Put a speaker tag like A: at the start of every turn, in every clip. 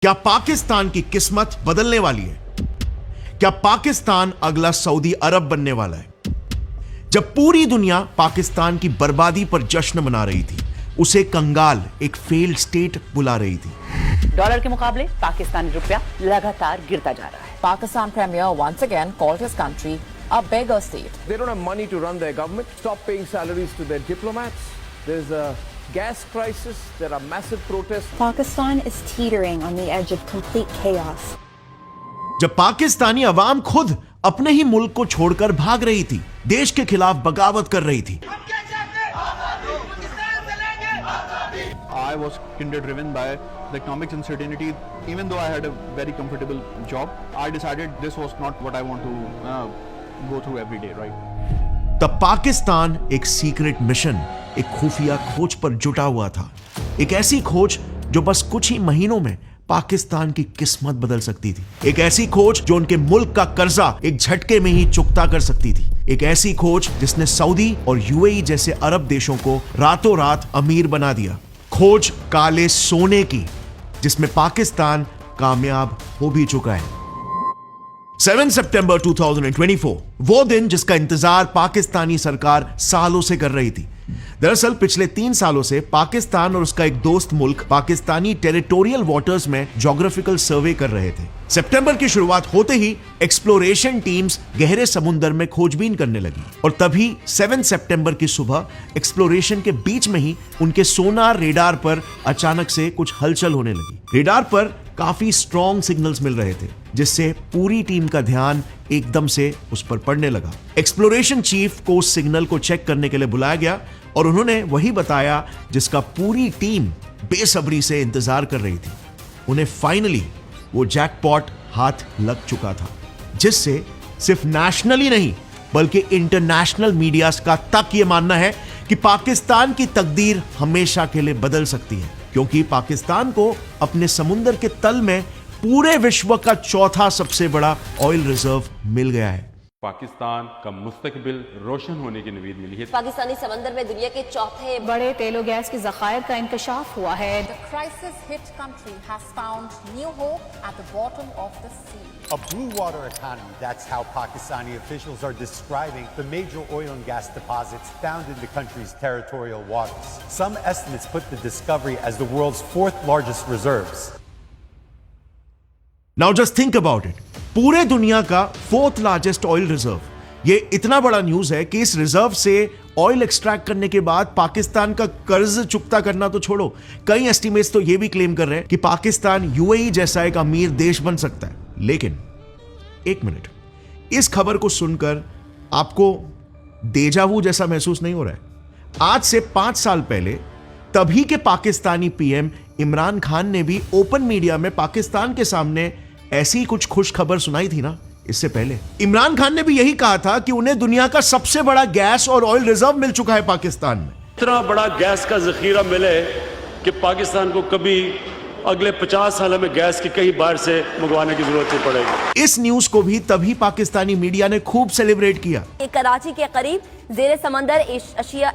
A: क्या पाकिस्तान की किस्मत बदलने वाली है? क्या पाकिस्तान अगला सऊदी अरब बनने वाला है? जब पूरी दुनिया पाकिस्तान की बर्बादी पर जश्न मना रही थी, उसे कंगाल एक फेल्ड स्टेट बुला रही थी।
B: डॉलर के मुकाबले पाकिस्तानी रुपया लगातार गिरता जा रहा है।
C: Pakistan Premier once again called his country a beggar state.
D: They don't have money to run their government. Stop paying salaries to their diplomats. There's a gas crisis. There are massive protests.
E: Pakistan is teetering on the edge of complete chaos.
A: जब पाकिस्तानी अवाम खुद अपने ही मुल्क को छोड़कर भाग रही थी, देश के खिलाफ बगावत कर रही थी,
F: I was kinder driven by the economic uncertainty. Even though I had a very comfortable job, I decided this was not what I want to go through every day, right?
A: तब पाकिस्तान एक सीक्रेट मिशन, एक खुफिया खोज पर जुटा हुआ था। एक ऐसी खोज जो बस कुछ ही महीनों में पाकिस्तान की किस्मत बदल सकती थी। एक ऐसी खोज जो उनके मुल्क का कर्जा एक झटके में ही चुकता कर सकती थी। एक ऐसी खोज जिसने सऊदी और यूएई जैसे अरब देशों को रातों रात अमीर बना दिया। खोज काले सोने की, जिसमें पाकिस्तान कामयाब हो भी चुका है। 7 सितंबर 2024, वो दिन जिसका इंतजार पाकिस्तानी सरकार सालों से कर रही थी। दरअसल पिछले 3 सालों से पाकिस्तान और उसका एक दोस्त मुल्क पाकिस्तानी टेरिटोरियल वाटर्स में ज्योग्राफिकल सर्वे कर रहे थे। सितंबर की शुरुआत होते ही एक्सप्लोरेशन टीम्स गहरे समुद्र में खोजबीन करने लगी और तभी 7 सितंबर की सुबह एक्सप्लोरेशन के बीच में ही उनके सोनार रेडार पर अचानक से कुछ हलचल होने लगी। रेडार पर काफी स्ट्रॉन्ग सिग्नल्स मिल रहे थे, जिससे पूरी टीम का ध्यान एकदम से उस पर पड़ने लगा। एक्सप्लोरेशन चीफ को उस सिग्नल को चेक करने के लिए बुलाया गया और उन्होंने वही बताया जिसका पूरी टीम बेसब्री से इंतजार कर रही थी। उन्हें फाइनली वो जैकपॉट हाथ लग चुका था, जिससे सिर्फ नेशनली नहीं बल्कि इंटरनेशनल मीडिया का तक ये मानना है कि पाकिस्तान की तकदीर हमेशा के लिए बदल सकती है, क्योंकि पाकिस्तान को अपने समुद्र के तल में पूरे विश्व का चौथा सबसे बड़ा ऑयल रिजर्व मिल गया है।
G: पाकिस्तान का मुस्तकबिल रोशन होने की उम्मीद मिली है।
H: पाकिस्तानी समंदर में दुनिया के चौथे
B: बड़े तेल और गैस के ज़खायर का इंकशाफ हुआ है।
C: The crisis-hit country has found new hope at the bottom of the sea.
I: A blue water economy, that's how Pakistani officials are describing the major oil and gas deposits found in the country's territorial waters. Some estimates put the discovery as the world's 4th largest reserves.
A: Now just think about it. पूरे दुनिया का 4th largest oil reserve. ये इतना बड़ा news है कि इस reserve से ऑयल एक्सट्रैक्ट करने के बाद पाकिस्तान का कर्ज चुकता करना तो छोड़ो, कई एस्टिमेट्स तो ये भी क्लेम कर रहे हैं कि पाकिस्तान यूएई जैसा एक अमीर देश बन सकता है। लेकिन एक मिनट, इस खबर को सुनकर आपको देजावू जैसा महसूस नहीं हो रहा है? आज से 5 साल पहले तभी के पाकिस्तानी पीएम इमरान खान ने भी ओपन मीडिया में पाकिस्तान के सामने ऐसी कुछ खुश खबर सुनाई थी ना। इससे पहले इमरान खान ने भी यही कहा था कि उन्हें दुनिया का सबसे बड़ा गैस और ऑयल रिजर्व मिल चुका है पाकिस्तान में।
J: इतना बड़ा गैस का जखीरा मिले कि पाकिस्तान को कभी अगले 50 सालों में गैस की कहीं बाहर से मंगवाने की जरूरत नहीं पड़ेगी।
A: इस न्यूज को भी तभी पाकिस्तानी मीडिया ने खूब सेलिब्रेट किया।
H: कराची के करीब जेरे समंदर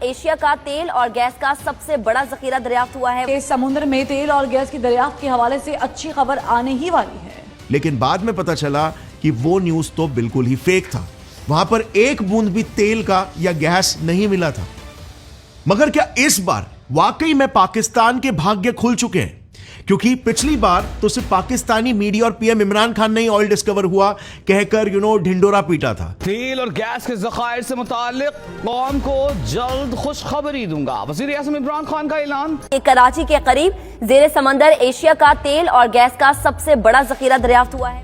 H: एशिया का तेल और गैस का सबसे बड़ा जखीरा दरियाफ्त हुआ है।
B: इस समुद्र में तेल और गैस की दरियाफ्त के हवाले से अच्छी खबर आने ही वाली है।
A: लेकिन बाद में पता चला कि वो न्यूज तो बिल्कुल ही फेक था। वहां पर एक बूंद भी तेल का या गैस नहीं मिला था। मगर क्या इस बार वाकई में पाकिस्तान के भाग्य खुल चुके हैं? क्योंकि पिछली बार तो सिर्फ पाकिस्तानी मीडिया और पीएम इमरान खान ने ही ऑयल डिस्कवर हुआ कहकर ढिंडोरा पीटा था।
K: तेल और गैस के ज़खायर से मुताल्लिक कौम को जल्द खुशखबरी दूंगा, वज़ीर आज़म इमरान खान का ऐलान।
H: कराची के करीब जेरे समंदर एशिया का तेल और गैस का सबसे बड़ा जखीरा दरियाफ्त हुआ है।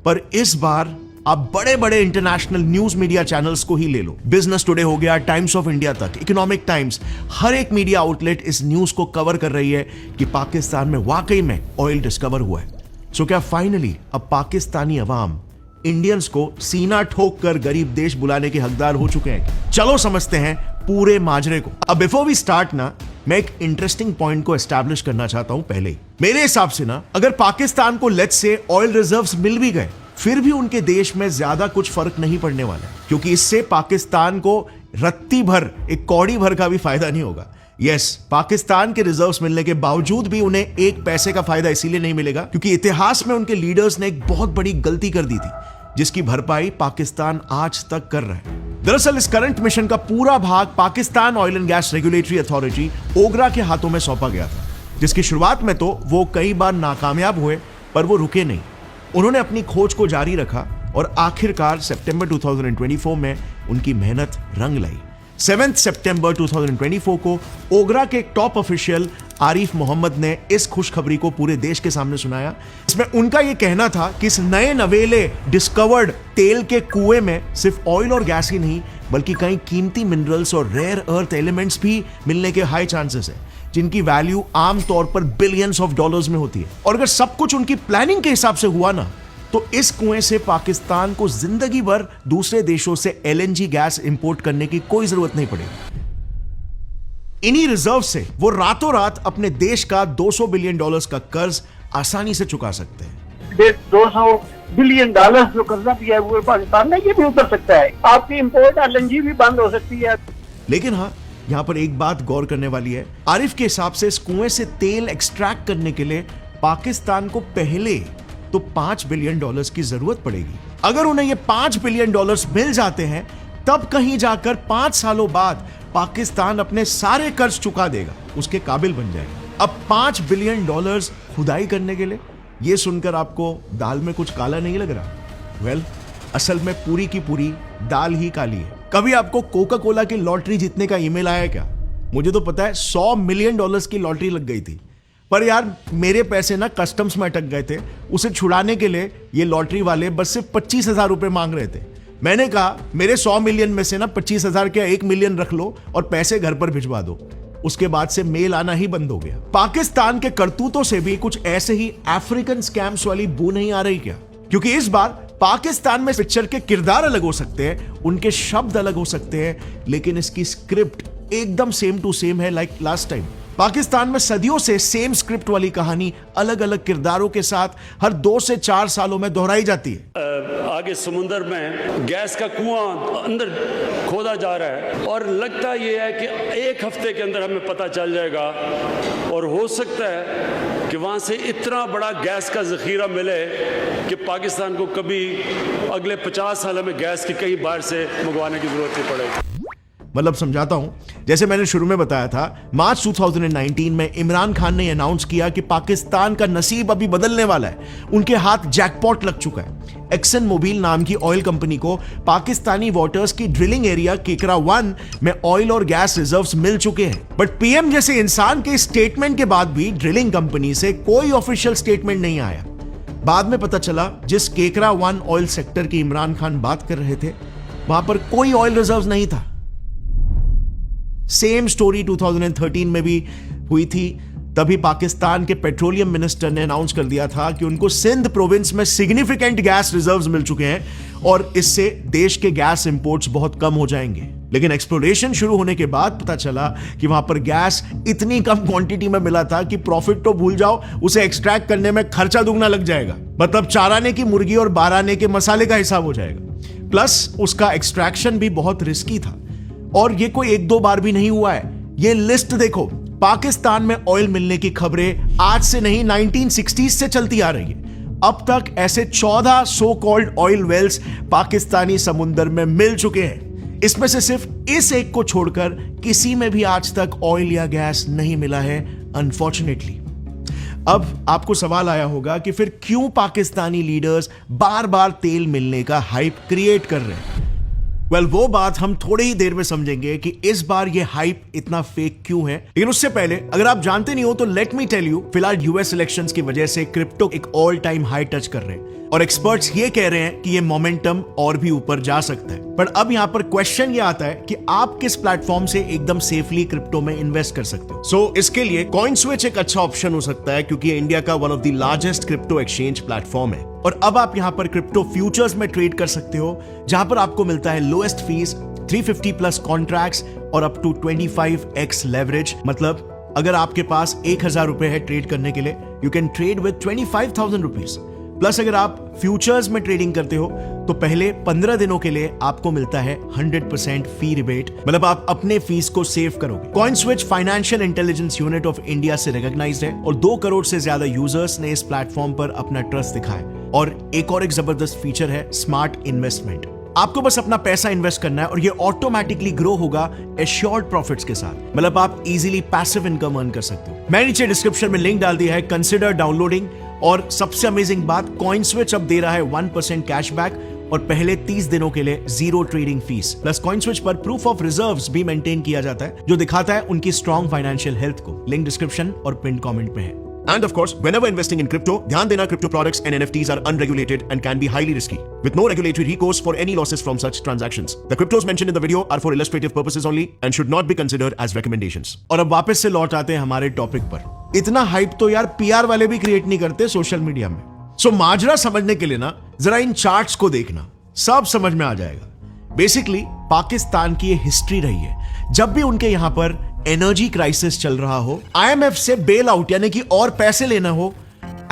A: पर इस बार आप बड़े बड़े इंटरनेशनल न्यूज मीडिया चैनल्स को ही ले लो, बिजनेस टुडे हो गया, टाइम्स ऑफ इंडिया तक, इकोनॉमिक टाइम्स, हर एक मीडिया आउटलेट इस न्यूज को कवर कर रही है कि पाकिस्तान में वाकई में ऑयल डिस्कवर हुआ है। सो क्या फाइनली अब पाकिस्तानी अवाम इंडियंस को सीना ठोक कर गरीब देश बुलाने के हकदार हो चुके हैं? चलो समझते हैं पूरे माजरे को। अब बिफोर वी स्टार्ट ना, मैं एक इंटरेस्टिंग पॉइंट को एस्टैब्लिश करना चाहता हूं पहले ही। मेरे हिसाब से ना, अगर पाकिस्तान को लेट्स से ऑयल रिजर्व्स मिल भी गए, फिर भी उनके देश में ज्यादा कुछ फर्क नहीं पड़ने वाला, क्योंकि इससे पाकिस्तान को रत्ती भर, एक कौड़ी भर का भी फायदा नहीं होगा। यस, पाकिस्तान के रिजर्व्स मिलने के बावजूद भी उन्हें एक पैसे का फायदा इसीलिए नहीं मिलेगा क्योंकि इतिहास में उनके लीडर्स ने एक बहुत बड़ी गलती कर दी थी जिसकी भरपाई पाकिस्तान आज तक कर रहा है। दरअसल इस करंट मिशन का पूरा भाग Pakistan oil and gas regulatory authority OGRA के हाथों में सौंपा गया था, जिसकी शुरुआत में तो वो कई बार नाकामयाब हुए पर वो रुके नहीं। उन्होंने अपनी खोज को जारी रखा और आखिरकार सितंबर 2024 में उनकी मेहनत रंग लाई। 7 सितंबर 2024 को ओगरा के एक टॉप ऑफिशियल आरिफ मोहम्मद ने इस खुशखबरी को पूरे देश के सामने सुनाया। इसमें उनका यह कहना था कि इस नए नवेले डिस्कवर्ड तेल के कुएं में सिर्फ ऑयल और गैस ही नहीं बल्कि कई कीमती मिनरल्स और रेयर अर्थ एलिमेंट्स भी मिलने के हाई चांसेस है, जिनकी वैल्यू आमतौर पर बिलियंस ऑफ डॉलर्स में होती है। और अगर सब कुछ उनकी प्लानिंग के हिसाब से हुआ ना तो इस कुएं से पाकिस्तान को जिंदगी भर दूसरे देशों से एलएनजी गैस इंपोर्ट करने की कोई जरूरत नहीं पड़ेगी। इन्हीं रिजर्व से वो रातों रात अपने देश का $200 बिलियन का कर्ज आसानी से चुका सकते हैं।
L: $200 बिलियन जो कर्जा दिया है वो पाकिस्तान में ये भी उतर सकता है। आपकी इंपोर्ट एलएनजी भी बंद हो सकती है।
A: लेकिन हाँ, यहाँ पर एक बात गौर करने वाली है। आरिफ के हिसाब से इस कुएं से तेल एक्सट्रैक्ट करने के लिए पाकिस्तान को पहले तो $5 बिलियन की जरूरत पड़ेगी। अगर उन्हें ये $5 बिलियन मिल जाते हैं तब कहीं जाकर 5 सालों बाद पाकिस्तान अपने सारे कर्ज चुका देगा, उसके काबिल बन जाएगा। अब $5 बिलियन खुदाई करने के लिए, यह सुनकर आपको दाल में कुछ काला नहीं लग रहा? वेल, असल में पूरी की पूरी दाल ही काली है। कभी आपको कोका कोला की लॉटरी जीतने का ईमेल आया क्या? मुझे तो पता है $100 मिलियन की लॉटरी लग गई थी, पर यार मेरे पैसे ना कस्टम्स में अटक गए थे। उसे छुड़ाने के लिए ये लॉटरी वाले बस सिर्फ 25,000 रुपए मांग रहे थे। मैंने कहा मेरे 100 मिलियन में से ना 25,000 के 1 मिलियन रख लो और पैसे घर पर भिजवा दो। उसके बाद से मेल आना ही बंद हो गया। पाकिस्तान के करतूतों से भी कुछ ऐसे ही अफ्रीकन स्कैम्स वाली बू नहीं आ रही क्या? क्योंकि इस बार पाकिस्तान में पिक्चर के किरदार अलग हो सकते हैं, उनके शब्द अलग हो सकते हैं, लेकिन इसकी स्क्रिप्ट एकदम सेम टू सेम है लाइक लास्ट टाइम। पाकिस्तान में सदियों से सेम स्क्रिप्ट वाली कहानी अलग अलग किरदारों के साथ हर 2 से 4 सालों में दोहराई जाती है।
J: आगे समुंदर में गैस का कुआं अंदर खोदा जा रहा है और लगता यह है कि 1 हफ्ते के अंदर हमें पता चल जाएगा और हो सकता है कि वहां से इतना बड़ा गैस का जखीरा मिले कि पाकिस्तान को कभी अगले 50 सालों में गैस की कहीं बाहर से मंगवाने की जरूरत नहीं पड़ेगी।
A: मतलब समझाता हूं, जैसे मैंने शुरू में बताया था, मार्च 2019 में इमरान खान ने अनाउंस किया कि पाकिस्तान का नसीब अभी बदलने वाला है। उनके हाथ जैकपॉट लग चुका है। एक्सन मोबिल नाम की ऑयल कंपनी को पाकिस्तानी वाटर्स की ड्रिलिंग एरिया केकरा 1 में ऑयल और गैस रिजर्व्स मिल चुके हैं। बट पीएम जैसे इंसान के स्टेटमेंट के बाद भी ड्रिलिंग कंपनी से कोई ऑफिशियल स्टेटमेंट नहीं आया। बाद में पता चला जिस केकरा 1 ऑयल सेक्टर की इमरान खान बात कर रहे थे वहां पर कोई ऑयल रिजर्व नहीं था। सेम स्टोरी 2013 में भी हुई थी। तभी पाकिस्तान के पेट्रोलियम मिनिस्टर ने अनाउंस कर दिया था कि उनको सिंध प्रोविंस में सिग्निफिकेंट गैस रिजर्व्स मिल चुके हैं और इससे देश के गैस इंपोर्ट्स बहुत कम हो जाएंगे। लेकिन एक्सप्लोरेशन शुरू होने के बाद पता चला कि वहां पर गैस इतनी कम क्वांटिटी में मिला था कि प्रॉफिट तो भूल जाओ, उसे एक्सट्रैक्ट करने में खर्चा दुगना लग जाएगा। मतलब 4 आने की मुर्गी और 12 आने के मसाले का हिसाब हो जाएगा। प्लस उसका एक्सट्रैक्शन भी बहुत रिस्की था और ये कोई 1-2 बार भी नहीं हुआ है। ये लिस्ट देखो, पाकिस्तान में ऑयल मिलने की खबरें आज से नहीं 1960s से चलती आ रही है। अब तक ऐसे 14 so called oil wells Pakistani समुंदर में मिल चुके हैं। इसमें से सिर्फ इस एक को छोड़कर किसी में भी आज तक ऑयल या गैस नहीं मिला है, अनफॉर्चुनेटली। अब आपको सवाल आया होगा कि फिर क्यों पाकिस्तानी लीडर्स बार बार तेल मिलने का हाइप क्रिएट कर रहे हैं। वेल, वो बात हम थोड़ी ही देर में समझेंगे कि इस बार ये हाइप इतना फेक क्यों है। लेकिन उससे पहले अगर आप जानते नहीं हो तो लेट मी टेल यू, फिलहाल यूएस इलेक्शंस की वजह से क्रिप्टो एक ऑल टाइम हाई टच कर रहे हैं और एक्सपर्ट्स ये कह रहे हैं कि ये मोमेंटम और भी ऊपर जा सकता है। पर अब यहां पर क्वेश्चन ये आता है कि आप किस प्लेटफॉर्म से एकदम सेफली क्रिप्टो में इन्वेस्ट कर सकते हो। सो इसके लिए कॉइनस्विच एक अच्छा ऑप्शन हो सकता है क्योंकि इंडिया का one of the largest crypto exchange platform है। और अब आप यहां पर क्रिप्टो फ्यूचर्स में ट्रेड कर सकते हो जहां पर आपको मिलता है लोएस्ट फीस, 350 प्लस कॉन्ट्रैक्ट्स और अप टू 25x लेवरेज। मतलब अगर आपके पास 1,000 रुपए है ट्रेड करने के लिए, you can trade with 25,000 rupees. Plus अगर आप फ्यूचर्स में ट्रेडिंग करते हो तो पहले 15 दिनों के लिए आपको मिलता है 100% फी रिबेट, मतलब आप अपने फीस को सेव करोगे। CoinSwitch financial intelligence unit of India से रिकॉग्नाइज्ड है और 2 करोड़ से ज्यादा यूजर्स ने इस प्लेटफॉर्म पर अपना ट्रस्ट दिखाया। और एक जबरदस्त फीचर है स्मार्ट इन्वेस्टमेंट। आपको बस अपना पैसा इन्वेस्ट करना है और ये ऑटोमेटिकली ग्रो होगा एश्योर्ड प्रॉफिट्स के साथ, मतलब आप इजीली पैसिव इनकम अर्न कर सकते हो। मैं नीचे डिस्क्रिप्शन में लिंक डाल दिया है, कंसिडर डाउनलोडिंग। और सबसे अमेजिंग बात, कॉइनस्विच अब दे रहा है 1% कैशबैक और पहले 30 दिनों के लिए 0 ट्रेडिंग फीस। प्लस कॉइनस्विच पर प्रूफ ऑफ रिजर्व्स भी मेंटेन किया जाता है जो दिखाता है उनकी स्ट्रॉन्ग फाइनेंशियल हेल्थ को। लिंक डिस्क्रिप्शन और पिन कमेंट में है।
M: And of course, whenever investing in crypto, ध्यान देना crypto products and NFTs are unregulated and can be highly risky, with no regulatory recourse for any losses from such transactions. The cryptos mentioned in the video are for illustrative purposes only and should not be considered as recommendations.
A: और अब वापस से लौट आते हैं हमारे topic पर। इतना हाइप तो यार पीआर वाले भी क्रिएट नहीं करते सोशल मीडिया में। सो माजरा समझने के लिए ना जरा इन चार्ट्स को देखना, सब समझ में आ जाएगा। बेसिकली पाकिस्तान की ये हिस्ट्री रही है, जब भी उनके यहां पर एनर्जी क्राइसिस चल रहा हो, आईएमएफ से बेल आउट यानी कि और पैसे लेना हो,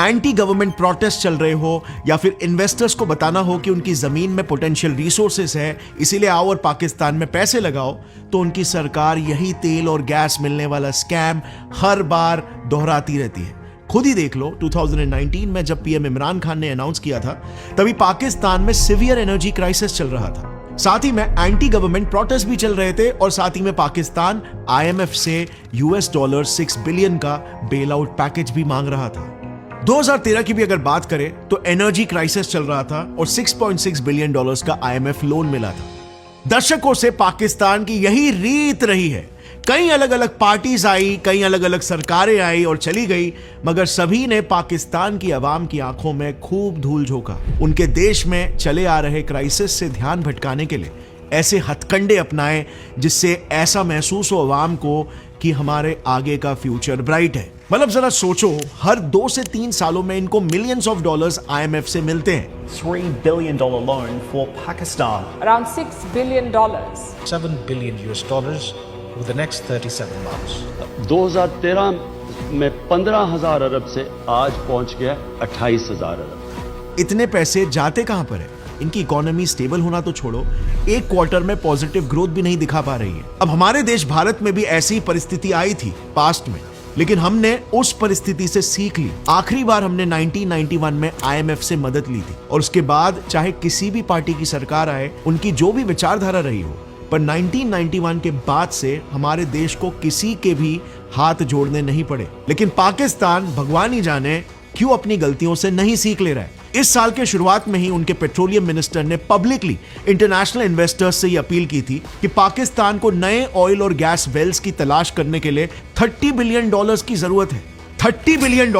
A: एंटी गवर्नमेंट प्रोटेस्ट चल रहे हो, या फिर इन्वेस्टर्स को बताना हो कि उनकी जमीन में पोटेंशियल रिसोर्सेस है इसीलिए आओ और पाकिस्तान में पैसे लगाओ, तो उनकी सरकार यही तेल और गैस मिलने वाला स्कैम हर बार दोहराती रहती है। खुद ही देख लो, 2019 में जब पीएम इमरान खान ने अनाउंस किया था तभी पाकिस्तान में सिवियर एनर्जी क्राइसिस चल रहा था, साथ ही में एंटी गवर्नमेंट प्रोटेस्ट भी चल रहे थे और साथ ही में पाकिस्तान आईएमएफ से $6 बिलियन का बेल आउट पैकेज भी मांग रहा था। 2013 की भी अगर बात करें तो एनर्जी क्राइसिस चल रहा था और $6.6 बिलियन का आईएमएफ लोन मिला था। दशकों से पाकिस्तान की यही रीत रही है, कई अलग अलग पार्टीज आई, कई अलग अलग सरकारें आई और चली गई, मगर सभी ने पाकिस्तान की आवाम की आंखों में खूब धूल झोंका। उनके देश में चले आ रहे क्राइसिस से ध्यान भटकाने के लिए ऐसे हथकंडे अपनाए जिससे ऐसा महसूस हो आवाम को कि हमारे आगे का फ्यूचर ब्राइट है। मतलब जरा सोचो, हर 2 से 3 सालों में इनको मिलियंस ऑफ डॉलर्स आईएमएफ से मिलते हैं।
N: $3 billion loan for Pakistan.
O: Around $6 billion.
P: $7 billion over the next 37 months.
J: 2013 में 15,000 अरब से आज पहुंच गया 28,000 अरब।
A: इतने पैसे जाते कहां पर है? इनकी इकोनॉमी स्टेबल होना तो छोड़ो, एक क्वार्टर में पॉजिटिव ग्रोथ भी नहीं दिखा पा रही है। अब हमारे देश भारत में भी ऐसी परिस्थिति आई थी पास्ट में, लेकिन हमने उस परिस्थिति से सीख ली। आखिरी बार हमने 1991 में आईएमएफ से मदद ली थी और उसके बाद चाहे किसी भी पार्टी की सरकार आए, उनकी जो भी विचारधारा रही हो, पर 1991 के बाद से हमारे देश को किसी के भी हाथ जोड़ने नहीं पड़े। लेकिन पाकिस्तान भगवान ही जाने क्यों अपनी गलतियों से नहीं सीख ले रहा है। इस साल के शुरुआत में ही उनके पेट्रोलियम मिनिस्टर ने पब्लिकली इंटरनेशनल इन्वेस्टर्स से यह अपील की थी कि पाकिस्तान को नए ऑयल और गैस वेल्स की तलाश करने के लिए $30 बिलियन की जरूरत है। $30 बिलियन,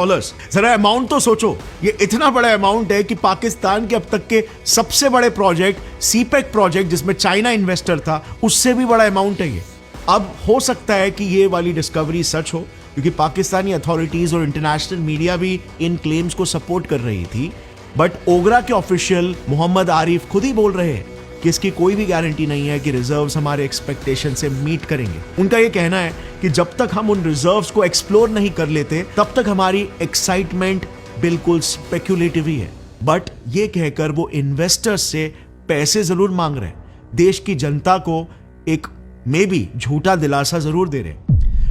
A: जरा अमाउंट तो सोचो। ये इतना बड़ा अमाउंट है कि पाकिस्तान के अब तक के सबसे बड़े प्रोजेक्ट सीपेक प्रोजेक्ट जिसमें चाइना इन्वेस्टर था, उससे भी बड़ा अमाउंट है ये। अब हो सकता है कि ये वाली डिस्कवरी सच हो, क्योंकि पाकिस्तानी अथॉरिटीज और इंटरनेशनल मीडिया भी इन क्लेम्स को सपोर्ट कर रही थी, बट ओगरा के ऑफिशियल मोहम्मद आरिफ खुद ही बोल रहे हैं कि इसकी कोई भी गारंटी नहीं है कि रिजर्व्स हमारे एक्सपेक्टेशन से मीट करेंगे। उनका यह कहना है कि जब तक हम उन रिजर्व्स को एक्सप्लोर नहीं कर लेते तब तक हमारी एक्साइटमेंट बिल्कुल स्पेक्युलेटिव ही है। बट ये कहकर वो इन्वेस्टर्स से पैसे जरूर मांग रहे हैं, देश की जनता को एक मे बी झूठा दिलासा जरूर दे रहे हैं।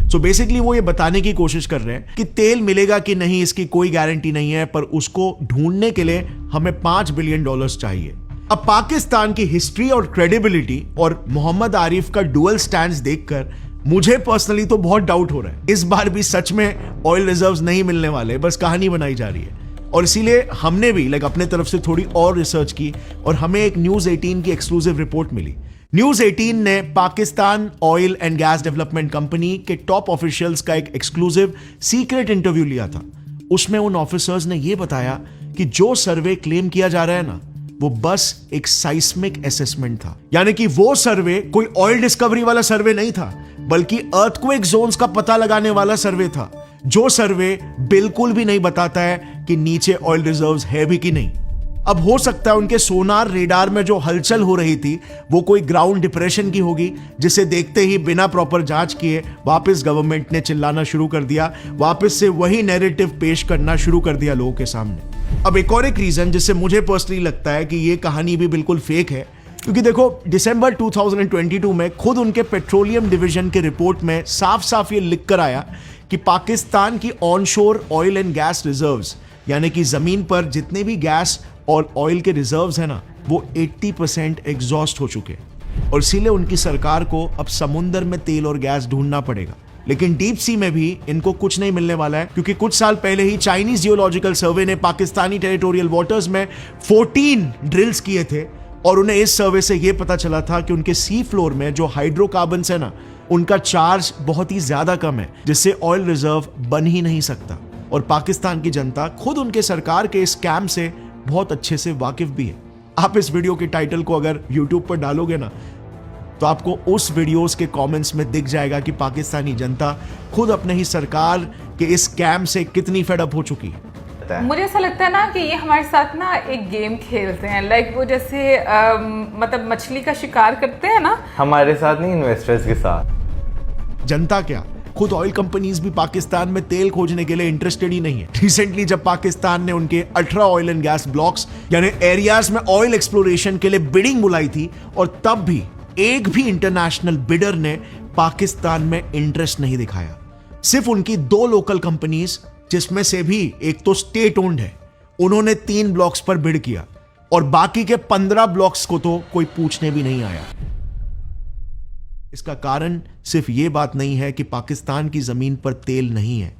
A: सो बेसिकली वो ये बताने की कोशिश कर रहे हैं कि तेल मिलेगा कि नहीं इसकी कोई गारंटी नहीं है, पर उसको ढूंढने के लिए हमें $5 बिलियन चाहिए। अब पाकिस्तान की हिस्ट्री और क्रेडिबिलिटी और मोहम्मद आरिफ का डुअल स्टैंड्स देखकर मुझे पर्सनली तो बहुत डाउट हो रहा है, इस बार भी सच में ऑयल रिजर्व्स नहीं मिलने वाले, बस कहानी बनाई जा रही है। और इसीलिए हमने भी अपने तरफ से थोड़ी और रिसर्च की और हमें एक न्यूज 18 की एक्सक्लूसिव रिपोर्ट मिली। न्यूज 18 ने Pakistan oil and gas development company के टॉप ऑफिशियल्स का एक एक्सक्लूसिव सीक्रेट इंटरव्यू लिया था। उसमें उन ऑफिसर्स ने यह बताया कि जो सर्वे क्लेम किया जा रहा है ना, वो बस एक साइस्मिक असेसमेंट था। यानी कि वो सर्वे कोई ऑयल डिस्कवरी वाला सर्वे नहीं था, बल्कि अर्थक्वेक जोन्स का पता लगाने वाला सर्वे था, जो सर्वे बिल्कुल भी नहीं बताता है कि नीचे ऑयल रिजर्व्स है भी कि नहीं। अब हो सकता है उनके सोनार रेडार में जो हलचल हो रही थी वो कोई ग्राउंड डिप्रेशन की होगी, जिसे देखते ही बिना प्रॉपर जांच किए वापस गवर्नमेंट ने चिल्लाना शुरू कर दिया, वापस से वही नैरेटिव पेश करना शुरू कर दिया लोगों के सामने। अब एक और एक रीजन जिससे मुझे पर्सनली लगता है कि ये कहानी भी बिल्कुल फेक है, क्योंकि देखो दिसंबर 2022 में खुद उनके पेट्रोलियम डिवीजन के रिपोर्ट में साफ साफ ये लिख कर आया कि पाकिस्तान की onshore oil and gas reserves, यानी कि जमीन पर जितने भी गैस और ऑयल के रिजर्व्स हैं ना, वो 80% एग्जॉस्ट हो चुके हैं और इसीलिए उनकी सरकार को अब समुद्र में तेल और गैस ढूंढना पड़ेगा। लेकिन डीप सी में भी इनको कुछ नहीं मिलने वाला है, क्योंकि कुछ साल पहले ही चाइनीज जियोलॉजिकल सर्वे ने पाकिस्तानी टेरिटोरियल वाटर्स में 14 ड्रिल्स किए थे और उन्हें इस सर्वे से यह पता चला था कि उनके सी फ्लोर में जो हाइड्रोकार्बन्स है ना, उनका चार्ज बहुत ही ज्यादा कम है, जिससे ऑयल रिजर्व बन ही नहीं सकता। और पाकिस्तान की जनता खुद उनके सरकार के स्कैम से बहुत अच्छे से वाकिफ भी है। आप इस वीडियो के टाइटल को अगर YouTube पर डालोगे ना, तो आपको उस वीडियोस के कमेंट्स में दिख जाएगा कि पाकिस्तानी जनता खुद अपने ही सरकार के इस स्कैम से कितनी फेड अप हो चुकी है।
O: मुझे ऐसा लगता है ना कि ये हमारे साथ ना एक गेम खेलते हैं, लाइक वो जैसे मतलब मछली का शिकार करते हैं ना, हमारे साथ नहीं, इन्वेस्टर्स के साथ।
A: जनता क्या, खुद ऑयल कंपनीज भी पाकिस्तान में तेल खोजने के लिए इंटरेस्टेड ही नहीं है। रिसेंटली जब पाकिस्तान ने उनके 18 ऑयल एंड गैस ब्लॉक्स यानी एरियाज में ऑयल एक्सप्लोरेशन के लिए बिडिंग बुलाई थी, और तब भी एक भी इंटरनेशनल बिडर ने पाकिस्तान में इंटरेस्ट नहीं दिखाया। सिर्फ उनकी 2 लोकल कंपनीज, जिसमें से भी एक तो स्टेट ओन्ड है, उन्होंने 3 ब्लॉक्स पर बिड किया और बाकी के 15 ब्लॉक्स को तो कोई पूछने भी नहीं आया। इसका कारण सिर्फ यह बात नहीं है कि पाकिस्तान की जमीन पर तेल नहीं है।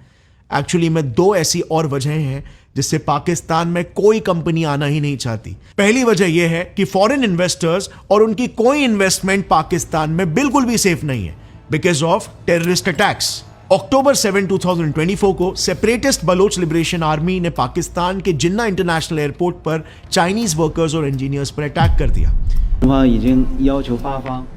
A: एक्चुअली में 2 ऐसी और वजहें हैं जिससे पाकिस्तान में कोई कंपनी आना ही नहीं चाहती। पहली वजह यह है कि फॉरेन इन्वेस्टर्स और उनकी कोई इन्वेस्टमेंट पाकिस्तान में बिल्कुल भी सेफ नहीं है बिकॉज ऑफ टेररिस्ट अटैक्स। अक्टूबर 7, 2024 को सेपरेटिस्ट बलोच लिबरेशन आर्मी ने पाकिस्तान के जिन्ना इंटरनेशनल एयरपोर्ट पर चाइनीज वर्कर्स और इंजीनियर्स पर अटैक कर दिया।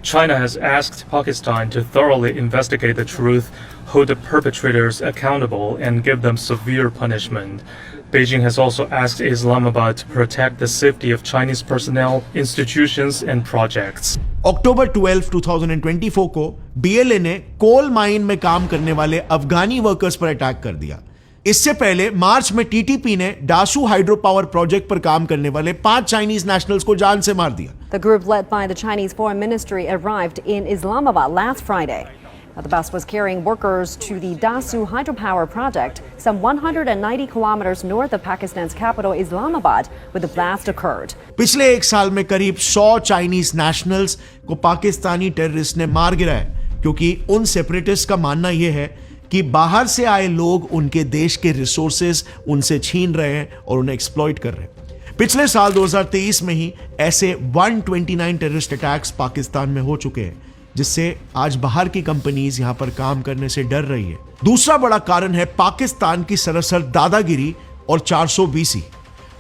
Q: China has asked Pakistan to thoroughly investigate the truth, hold the perpetrators accountable, and give them severe punishment. Beijing has also asked Islamabad to protect the safety of Chinese personnel, institutions, and projects.
A: अक्टूबर 12, 2024 को BLA ने coal mine में काम करने वाले अफगानी workers पर attack कर दिया। इससे पहले मार्च में TTP ने डासू हाइड्रो पावर प्रोजेक्ट पर काम करने वाले 5 चाइनीज नेशनल्स को जान से मार दिया।
R: The group led by the Chinese Foreign Ministry arrived in Islamabad last Friday. Now, the bus was carrying workers to the Dasu hydropower project, some 190 kilometers north of Pakistan's capital Islamabad, where the blast occurred.
A: पिछले 1 साल में करीब 100 Chinese nationals को Pakistani terrorist ने मार गिराया, क्योंकि उन सेपरेटिस्ट का मानना यह है कि बाहर से आए लोग उनके देश के रिसोर्सेज उनसे छीन रहे हैं और उन्हें एक्सप्लॉइट कर रहे हैं। पिछले साल 2023 में ही ऐसे 129 टेररिस्ट अटैक्स पाकिस्तान में हो चुके हैं, जिससे आज बाहर की कंपनीज यहां पर काम करने से डर रही है। दूसरा बड़ा कारण है पाकिस्तान की सरासर दादागिरी और 420।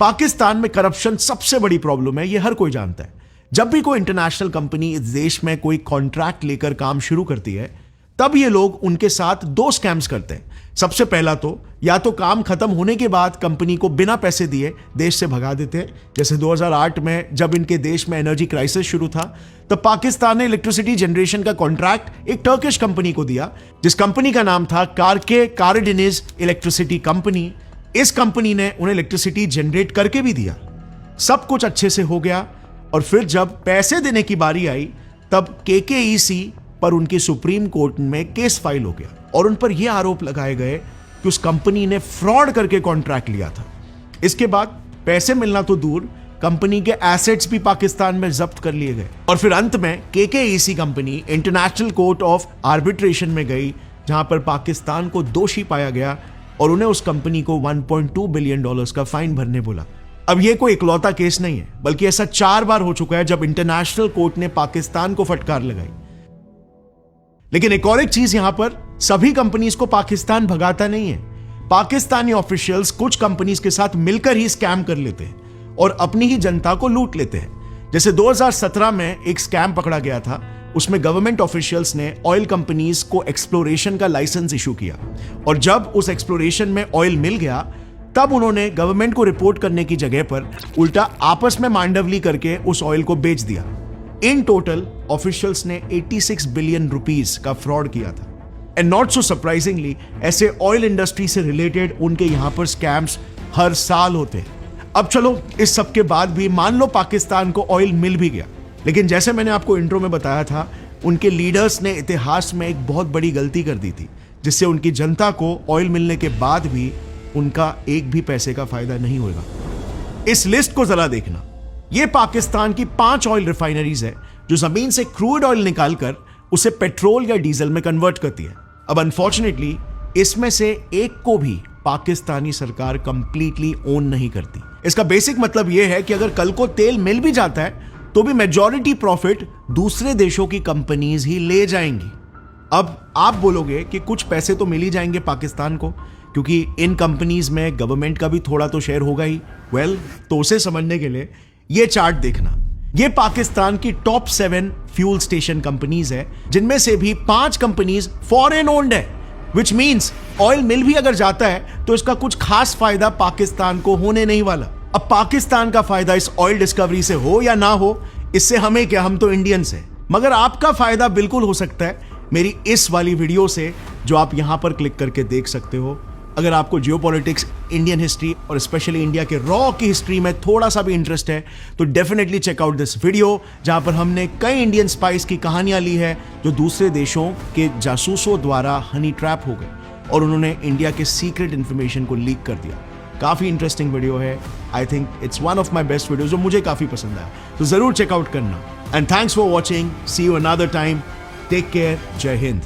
A: पाकिस्तान में करप्शन सबसे बड़ी प्रॉब्लम है, यह हर कोई जानता है। जब भी कोई इंटरनेशनल कंपनी इस देश में कोई कॉन्ट्रैक्ट लेकर काम शुरू करती है, तब ये लोग उनके साथ 2 स्कैम्स करते हैं। सबसे पहला तो या तो काम खत्म होने के बाद कंपनी को बिना पैसे दिए देश से भगा देते हैं, जैसे 2008 में जब इनके देश में एनर्जी क्राइसिस शुरू था, तब पाकिस्तान ने इलेक्ट्रिसिटी जनरेशन का कॉन्ट्रैक्ट एक टर्किश कंपनी को दिया, जिस कंपनी का नाम था कारके कारेडिनिज इलेक्ट्रिसिटी कंपनी। इस कंपनी ने उन्हें इलेक्ट्रिसिटी जनरेट करके भी दिया। सब कुछ अच्छे से हो गया और फिर जब पैसे देने की बारी आई, तब KKEC पर उनकी सुप्रीम कोर्ट में केस फाइल हो गया और उन पर यह आरोप लगाए गए कि उस कंपनी ने फ्रॉड करके कॉन्ट्रैक्ट लिया था। इसके बाद पैसे मिलना तो दूर, कंपनी के एसेट्स भी पाकिस्तान में जब्त कर लिए गए और फिर अंत में KKEC company international court of arbitration में गई, जहां पर पाकिस्तान को दोषी पाया गया और उन्हें उस कंपनी को $1.2 बिलियन का फाइन भरने बोला। अब यह कोई इकलौता केस नहीं है, बल्कि ऐसा 4 बार हो चुका है जब इंटरनेशनल कोर्ट ने पाकिस्तान को फटकार लगाई। लेकिन एक और एक चीज यहां पर, सभी कंपनीज को पाकिस्तान भगाता नहीं है। पाकिस्तानी ऑफिशियल्स कुछ कंपनीज के साथ मिलकर ही स्कैम कर लेते हैं और अपनी ही जनता को लूट लेते हैं। जैसे 2017 में एक स्कैम पकड़ा गया था, उसमें गवर्नमेंट ऑफिशियल्स ने ऑयल कंपनीज को एक्सप्लोरेशन का लाइसेंस इशू किया और जब उस एक्सप्लोरेशन में ऑयल मिल गया, तब उन्होंने गवर्नमेंट को रिपोर्ट करने की जगह पर उल्टा आपस में मांडवली करके उस ऑयल को बेच दिया। इन टोटल ऑफिशियल्स ने 86 बिलियन रुपीस का फ्रॉड किया था। एंड नॉट सो सरप्राइजिंगली, ऐसे ऑयल इंडस्ट्री से रिलेटेड उनके यहां पर स्कैम्स हर साल होते हैं। अब चलो इस सब के बाद भी मान लो पाकिस्तान को ऑयल मिल भी गया, लेकिन जैसे मैंने आपको इंट्रो में बताया था, उनके लीडर्स ने इतिहास में एक बहुत बड़ी गलती कर दी थी, जिससे उनकी जनता को ऑयल मिलने के बाद भी उनका एक भी पैसे का फायदा नहीं होगा। इस लिस्ट को जरा देखना। यह पाकिस्तान की 5 ऑयल रिफाइनरीज है जो जमीन से क्रूड ऑयल निकालकर उसे पेट्रोल या डीजल में कन्वर्ट करती है। अब अनफॉर्चुनेटली इसमें से एक को भी पाकिस्तानी सरकार कंप्लीटली ओन नहीं करती। इसका बेसिक मतलब यह है कि अगर कल को तेल मिल भी जाता है तो भी मेजॉरिटी प्रॉफिट दूसरे देशों की कंपनीज ही ले जाएंगी। अब आप बोलोगे कि कुछ पैसे तो मिल ही जाएंगे पाकिस्तान को, क्योंकि इन कंपनीज में गवर्नमेंट का भी थोड़ा तो शेयर होगा ही। वेल, तो उसे समझने के लिए यह चार्ट देखना। यह पाकिस्तान की टॉप 7 फ्यूल स्टेशन कंपनीज है, जिनमें से भी 5 कंपनीज फॉरेन ओन्ड है, विच मीन्स ऑयल मिल भी अगर जाता है तो इसका कुछ खास फायदा पाकिस्तान को होने नहीं वाला। अब पाकिस्तान का फायदा इस ऑयल डिस्कवरी से हो या ना हो, इससे हमें क्या, हम तो इंडियंस हैं। मगर आपका फायदा बिल्कुल हो सकता है मेरी इस वाली वीडियो से, जो आप यहां पर क्लिक करके देख सकते हो। अगर आपको जियोपॉलिटिक्स, इंडियन हिस्ट्री और स्पेशली इंडिया के रॉ की हिस्ट्री में थोड़ा सा भी इंटरेस्ट है तो definitely check out this video, जहां पर हमने कई इंडियन स्पाइस की कहानियां ली है जो दूसरे देशों के जासूसों द्वारा हनी ट्रैप हो गए और उन्होंने इंडिया के सीक्रेट इंफॉर्मेशन को लीक कर दिया। काफी इंटरेस्टिंग वीडियो है। I think it's one of my best video जो मुझे काफी पसंद आया, तो जरूर चेकआउट करना। And thanks for watching. See you another time. Take care. जय हिंद।